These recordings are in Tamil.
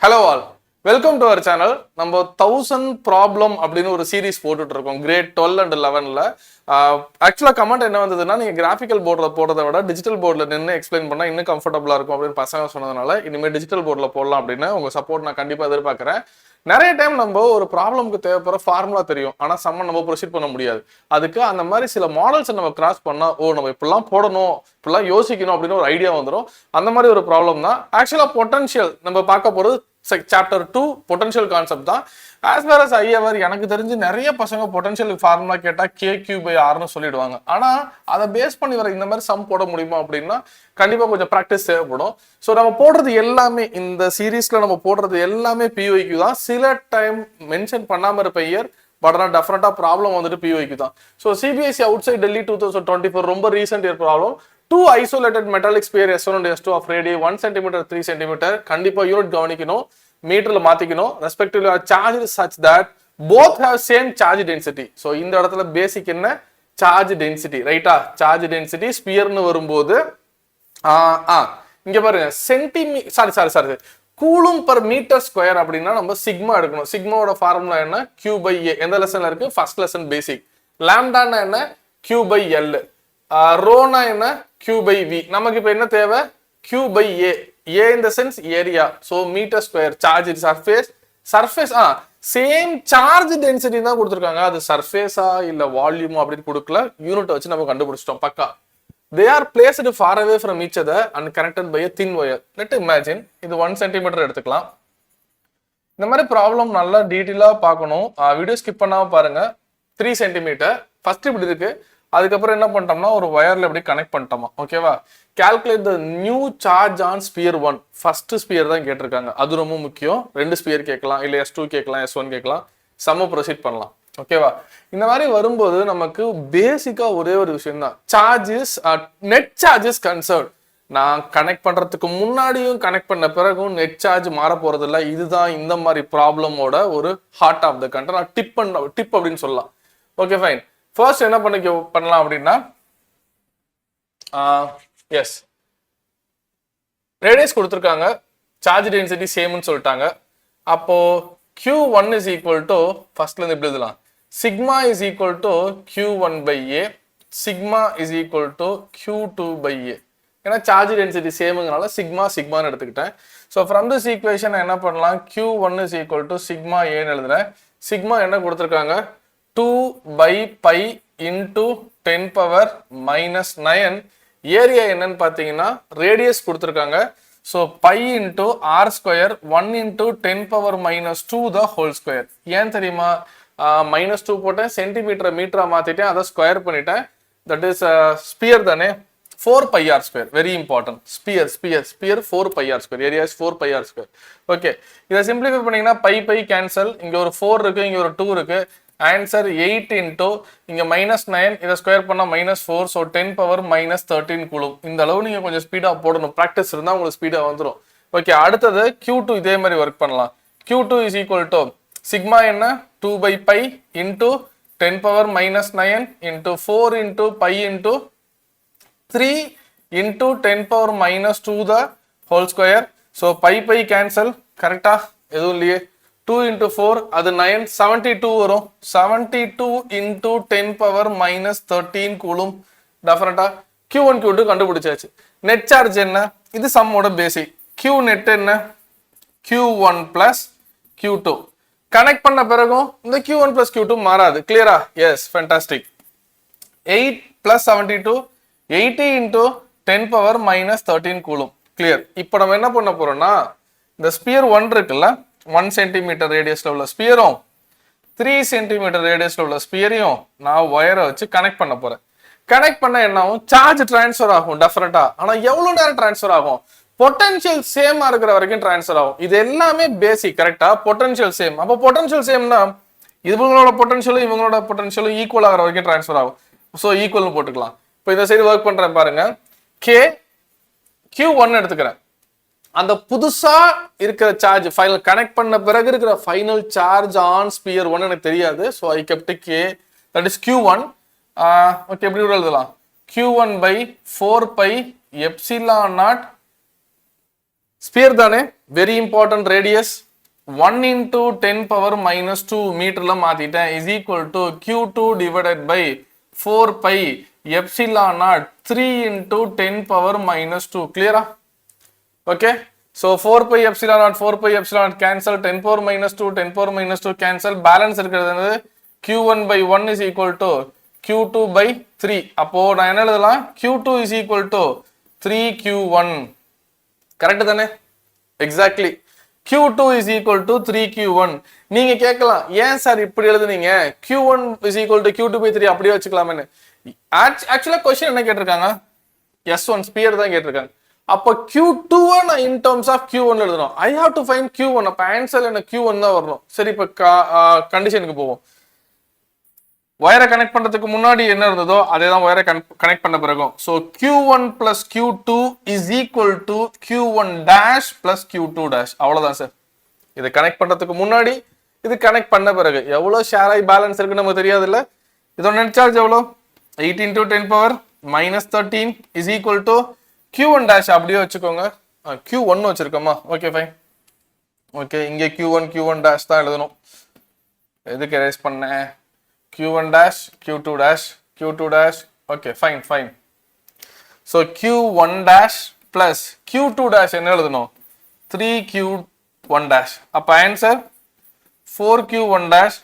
Hello all, welcome to our channel. நம்ம 1000 problem அப்படின்னு ஒரு சீரிஸ் போட்டுட்டு இருக்கோம் கிரேட் 12 and 11ல. ஆக்சுவலா கமெண்ட் என்ன வந்ததுன்னா, நீங்க கிராஃபிக்கல் போர்டில் போடுறத விட டிஜிட்டல் போர்டில் நின்று எக்ஸ்பிளைன் பண்ணா இன்னும் கம்ஃபர்டபுளா இருக்கும் அப்படின்னு பசங்க சொன்னதுனால இனிமேல் டிஜிட்டல் போர்டில் போடலாம் அப்படின்னு உங்க சப்போர்ட் நான் கண்டிப்பா எதிர்பார்க்கிறேன். நிறைய டைம் நம்ம ஒரு ப்ராப்ளம்க்கு தேவைப்படுற ஃபார்முலா தெரியும், ஆனா சம்ம நம்ம ப்ரொசீட் பண்ண முடியாது. அதுக்கு அந்த மாதிரி சில மாடல்ஸ் நம்ம கிராஸ் பண்ணா, நம்ம இப்படிலாம் போடணும், இப்படிலாம் யோசிக்கணும் அப்படின்னு ஒரு ஐடியா வந்துடும். அந்த மாதிரி ஒரு ப்ராப்ளம் தான் ஆக்சுவலா பொட்டன்ஷியல் நம்ம பார்க்க போறது. சாப்டர் 2 பொட்டன்ஷியல் கான்செப்ட் தான். ஆஸ் ஃபார் அஸ் ஐஎவர் எனக்கு தெரிஞ்சு நிறைய பசங்க பொட்டன்ஷியல் ஃபார்முலா கேட்டா KQ/Rன்னு சொல்லிடுவாங்க. ஆனா அதை பேஸ் பண்ணி வர இந்த மாதிரி சம் போட முடியுமா அப்படின்னா கண்டிப்பா கொஞ்சம் ப்ராக்டிஸ் தேவைப்படும். ஸோ நம்ம போடுறது எல்லாமே இந்த சீரீஸ்ல நம்ம போடுறது எல்லாமே PYQ தான். சில டைம் மென்ஷன் பண்ணாம இருப்ப இயர், பட் ஆனால் டெஃபினட்டா ப்ராப்ளம் வந்துட்டு PYQ தான். So CBSE outside Delhi 2024 ரொம்ப recent year problem. Two isolated metallic sphere S1 and S2 of radii 1 cm 3 cm கண்டிப்பா யூனிட் கவனிக்கணும், மீட்டர்ல மாத்திக்கணும். Respectively charge such that both have same charge density. So இந்த இடத்துல பேசிக் என்ன, சார்ஜ் டென்சிட்டி, ரைட்டா? சார்ஜ் டென்சிட்டி ஸ்பியர்னு வரும்போது இங்க பாருங்க sorry coulomb per metre square அப்படின்னா நம்ம சிக்மா எடுக்கணும். சிக்மாவோட ஃபார்முலா என்ன, Q/A. எந்த லெசன்ல இருக்கு? ஃபர்ஸ்ட் லெசன் பேசிக். லாம்டானா என்ன, Q/L. ரோனா என்ன, Q/V. நமக்கு இப்ப என்ன தேவை, Q/A. A in the sense area. So metre square. Charge surface same charge density தான் கொடுத்துருக்காங்க. அது சர்ஃபேஸா இல்ல வால்யூமா அப்படின்னு கொடுக்கல, யூனிட் வச்சு நம்ம கண்டுபிடிச்சிட்டோம் பக்கா. They are placed far away from each other and connected by a thin wire. Let's imagine இது 1 cm எடுத்துக்கலாம். இந்த மாதிரி ப்ராப்ளம் நல்லா டீட்டெயிலா பார்க்கணும். வீடியோ ஸ்கிப் பண்ணாம பாருங்க. 3 cm ஃபர்ஸ்ட் இப்படி இருக்கு. அதுக்கப்புறம் என்ன பண்ணிட்டோம்னா ஒரு வயர்ல எப்படி கனெக்ட் பண்ணிட்டோமா, ஓகேவா? Calculate the new charge on sphere 1. First sphere தான் கேட்டிருக்காங்க, அது ரொம்ப முக்கியம். 2 ஸ்பியர் கேட்கலாம், இல்ல S2 கேட்கலாம், S1 கேட்கலாம். சம ப்ரொசீட் பண்ணலாம், ஓகேவா? இந்த மாதிரி வரும்போது நமக்கு பேசிக்கா ஒரே ஒரு விஷயம் தான், சார்ஜஸ் நெட் சார்ஜஸ் கன்சர்வ். நான் கனெக்ட் பண்றதுக்கு முன்னாடியும் கனெக்ட் பண்ண பிறகும் நெட் சார்ஜ் மாற போறது இல்லை. இதுதான் இந்த மாதிரி ப்ராப்ளமோட ஒரு heart of the content. Tip அப்படின்னு சொல்லலாம். Okay fine. ஃபர்ஸ்ட் என்ன பண்ணலாம் அப்படின்னா, எஸ் ரேடியஸ் கொடுத்துருக்காங்க, சார்ஜ் டென்சிட்டி சேம்னு சொல்லிட்டாங்க. அப்போ Q1 is equal to, ஃபர்ஸ்ட்ல இருந்து இப்படி எழுதலாம், sigma is equal to Q1/A, sigma is equal to Q2/A. ஏன்னா சார்ஜ் டென்சிட்டி சேமுங்கனால சிக்மான்னு எடுத்துக்கிட்டேன். ஸோ ஃப்ரம் திஸ் ஈக்குவேஷன் என்ன பண்ணலாம், Q1 is equal to sigma ஏன்னு எழுதுறேன். சிக்மா என்ன கொடுத்துருக்காங்க, 2/π into 10⁻⁹. ஏரியா என்னன்னு பார்த்தீங்கன்னா ரேடியஸ் கொடுத்துருக்காங்க. So π into R², 1 into 10⁻⁻2 the whole square. ஏன் தெரியுமா, -2 போட்டேன், சென்டிமீட்டரை மீட்டரா மாத்திட்டேன், அதை ஸ்கொயர் பண்ணிட்டேன். தட் இஸ் ஸ்பியர் தானே, 4πr². Very important. Sphere 4πr². Area is 4πr². Okay, இதை சிம்பிளிஃபை பண்ணீங்கன்னா π கேன்சல். இங்க ஒரு 4 இருக்கு, இங்க ஒரு 2 இருக்கு. ஆன்சர் 8 into இங்க -9, இதை ஸ்கொயர் பண்ணா -4. So 10⁻⁻13 coulomb. இந்த அளவு நீங்க கொஞ்சம் ஸ்பீடா போடணும், ப்ராக்டிஸ் இருந்தா உங்களுக்கு ஸ்பீடா வந்துடும். ஓகே, அடுத்தது Q2 இதே மாதிரி ஒர்க் பண்ணலாம். Q2 is equal to sigma என்ன, 2/π into 10⁻⁹ into 4 into π into 3 into 10⁻⁻2 the whole square. So π cancel, கரெக்டா? எதுவும் இல்லையே. 2 into 4 அது 9, 72 வரும். 72 into 10⁻⁻13 கூலும். டெஃபினட்டா Q1 Q2 கண்டுபிடிச்சாச்சு. நெட் சார்ஜ் என்ன, இது சம்மோட பேசிக். Q நெட் என்ன, Q1 plus Q2. கனெக்ட் பண்ண பிறகும் இந்த Q1 plus Q2 மாறாது. கிளியரா? Yes, fantastic. 8 plus 72, 80 into 10⁻⁻13 coulomb. Clear. இப்போ நம்ம என்ன பண்ண போறோம்னா, இந்த ஸ்பியர் 1 இருக்குல்ல, 1 cm ரேடியஸ்ல உள்ள ஸ்பியரும் 3 cm ரேடியஸ்ல உள்ள ஸ்பியரையும் நான் வயரை வச்சு கனெக்ட் பண்ண போறேன். கனெக்ட் பண்ண என்ன ஆகும், சார்ஜ் டிரான்ஸ்ஃபர் ஆகும் டெஃபினட்டா. ஆனா எவ்வளவு நேரம் டிரான்ஸ்ஃபர் ஆகும், பொட்டன்ஷியல் சேமா இருக்கிற வரைக்கும் டிரான்ஸ்ஃபர் ஆகும். இது எல்லாமே பேசிக், கரெக்டா? Potential same. அப்போ பொட்டன்ஷியல் சேம்னா இவங்களோட பொட்டன்ஷியலும் இவங்களோட பொட்டன்ஷியலும் ஈக்குவல் ஆகிற வரைக்கும் டிரான்ஸ்ஃபர் ஆகும். ஸோ ஈக்குவல்னு போட்டுக்கலாம். இப்போ இந்த சைடு ஒர்க் பண்றேன் பாருங்க. Q1 எடுத்துக்கிறேன். அந்த புதுசா இருக்கிற சார்ஜ் ஃபைனல் கனெக்ட் பண்ண பிறகு இருக்கிற ஃபைனல் சார்ஜ் ஆன் ஸ்பியர் 1 எனக்கு தெரியாது. So I kept K, that is Q1. Okay, எப்படி எழுதலாம், Q1/4πε0 ஸ்பியர் தானே, very important radius 1 into 10 power minus 2 மீட்டர்ல மாத்திட்டேன் is equal to q2 divided by 4 pi epsilon naught 3 into 10 power minus 2. Clear? Okay. So 4 pi epsilon naught 4 pi epsilon naught cancel, 10 power minus 2 10 power minus 2 cancel, balance இருக்கிறது q1 by 1 is equal to q2 by 3. அப்போ நான் என்ன எழுதலாம், q2 is equal to 3q1. Correct தானே? Exactly. q2 is equal to 3q1. நீங்க கேட்கலாம், ஏன் சார் இப்படி எழுதுனீங்க, q1 is equal to q2 by 3 அப்படியே வச்சுக்கலாமே. ஆக்சுவலா क्वेश्चन என்ன கேட்டிருக்காங்க, s1 ஸ்பியர் தான் கேட்டிருக்காங்க. அப்ப q2 நான் in terms of q1 எழுதணும். I have to find q1. அப்ப ஆன்சர் என்ன q1 தான் வரணும். சரி, இப்ப கண்டிஷனுக்கு போவோம். வயரை கனெக்ட் பண்றதுக்கு முன்னாடி என்ன இருந்ததோ அதே தான் வயரை கனெக்ட் பண்ண பிறகும். So q1 plus q2 is equal to q1 dash plus q2 dash. அவ்வளவுதான் சார். இது கனெக்ட் பண்றதுக்கு முன்னாடி, இது கனெக்ட் பண்ண பிறகு எவ்வளவு ஷேர் ஆகி பேலன்ஸ் இருக்கு நமக்கு தெரியாது இல்ல. இதோட நெட் சார்ஜ் எவ்வளோ, 8 into 10 power minus 13 is equal to q1 dash. அப்படியே வச்சுக்கோங்க, q1 வச்சிருக்கோமா. Okay fine. ஓகே, இங்கே q1 dash தான் எழுதணும். எதுக்கு எரேஸ் பண்ணேன், q1 dash q2 dash. Okay, fine. So q1 dash plus q2 dash என்ன எழுதணும், 3q1 dash. அப்ப answer 4q1 dash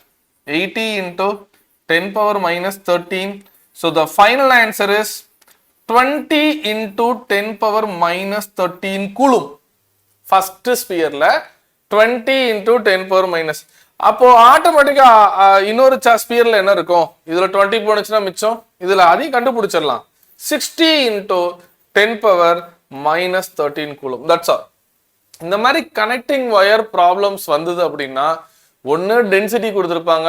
80 into 10 power minus 13. So the final answer is 20 into 10 power minus 13 coulomb. First sphere ல 20 into 10 power minus. அப்போ ஆட்டோமேட்டிக்கா இன்னொரு ஸ்பியர்ல என்ன இருக்கும், இதுல 20 போனுச்சுன்னா மிச்சம், இதுல அதையும் கண்டுபிடிச்சிடலாம். 60 into 10 power minus 13 coulomb. That's all. இந்த மாதிரி கனெக்டிங் வயர் ப்ராப்ளம்ஸ் வந்தது அப்படின்னா ஒன்னு டென்சிட்டி கொடுத்துருப்பாங்க,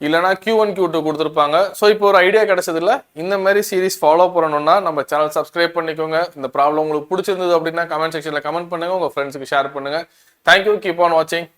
இல்லைனா q1 q2 கொடுத்துருப்பாங்க. ஸோ இப்போ ஒரு ஐடியா கிடைச்சது இல்லை, இந்த மாதிரி சீரிஸ் ஃபாலோ பண்ணணும்னா நம்ம சேனல் சப்ஸ்கிரைப் பண்ணிக்கோங்க. இந்த ப்ராப்ளம் உங்களுக்கு பிடிச்சிருந்தது அப்படின்னா கமெண்ட் செக்ஷன்ல கமெண்ட் பண்ணுங்க, உங்க ஃப்ரெண்ட்ஸுக்கு ஷேர் பண்ணுங்க. தேங்க்யூ, கீப் ஆன் வாட்சிங்.